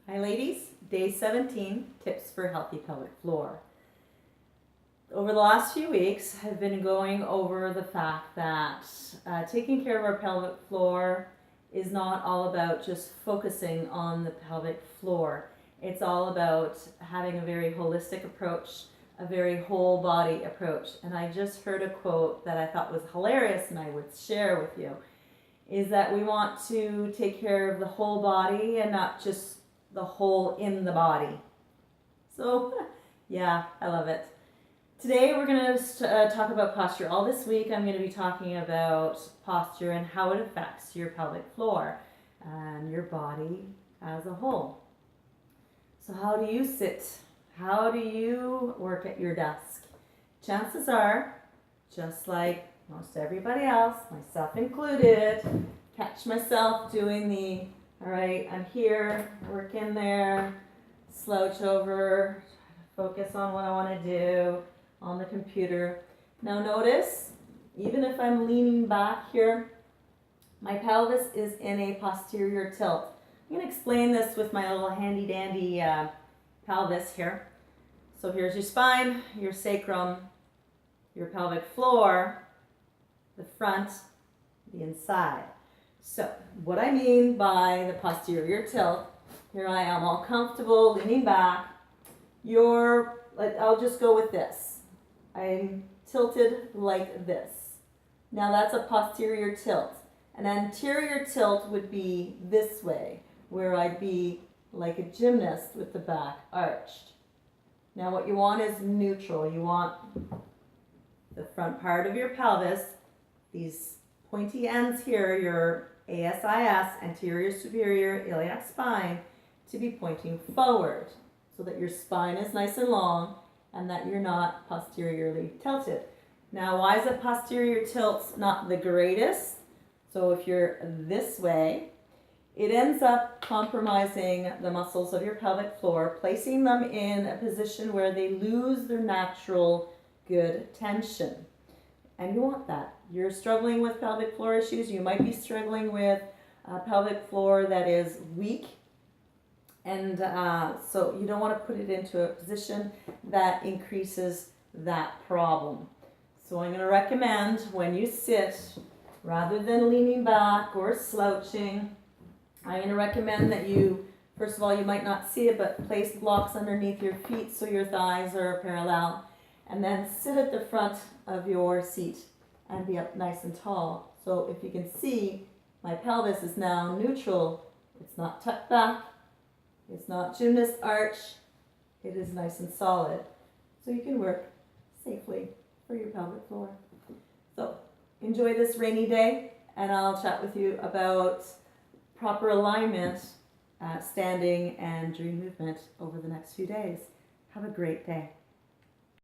Hi ladies, day 17, tips for healthy pelvic floor. Over the last few weeks, I've been going over the fact that taking care of our pelvic floor is not all about just focusing on the pelvic floor. It's all about having a very holistic approach, a very whole body approach. And I just heard a quote that I thought was hilarious and I would share with you, is that we want to take care of the whole body and not just the hole in the body. So yeah, I love it. Today we're going to talk about posture. All this week I'm going to be talking about posture and how it affects your pelvic floor and your body as a whole. So how do you sit? How do you work at your desk? Chances are, just like most everybody else, myself included, catch myself doing the all right, I'm here, work in there, slouch over, focus on what I want to do on the computer. Now notice, even if I'm leaning back here, my pelvis is in a posterior tilt. I'm going to explain this with my little handy dandy pelvis here. So here's your spine, your sacrum, your pelvic floor, the front, the inside. So what I mean by the posterior tilt, here I am all comfortable, leaning back. I'll just go with this. I'm tilted like this. Now that's a posterior tilt. An anterior tilt would be this way, where I'd be like a gymnast with the back arched. Now what you want is neutral. You want the front part of your pelvis, these pointy ends here, your ASIS, anterior superior iliac spine, to be pointing forward so that your spine is nice and long and that you're not posteriorly tilted. Now, why is a posterior tilt not the greatest? So if you're this way, it ends up compromising the muscles of your pelvic floor, placing them in a position where they lose their natural good tension. And you want that. You're struggling with pelvic floor issues. You might be struggling with a pelvic floor that is weak. And so you don't want to put it into a position that increases that problem. So I'm going to recommend when you sit, rather than leaning back or slouching, I'm going to recommend that you, first of all, you might not see it, but place blocks underneath your feet so your thighs are parallel. And then sit at the front of your seat and be up nice and tall. So if you can see, my pelvis is now neutral. It's not tucked back. It's not gymnast arch. It is nice and solid. So you can work safely for your pelvic floor. So enjoy this rainy day, and I'll chat with you about proper alignment, standing and during movement over the next few days. Have a great day.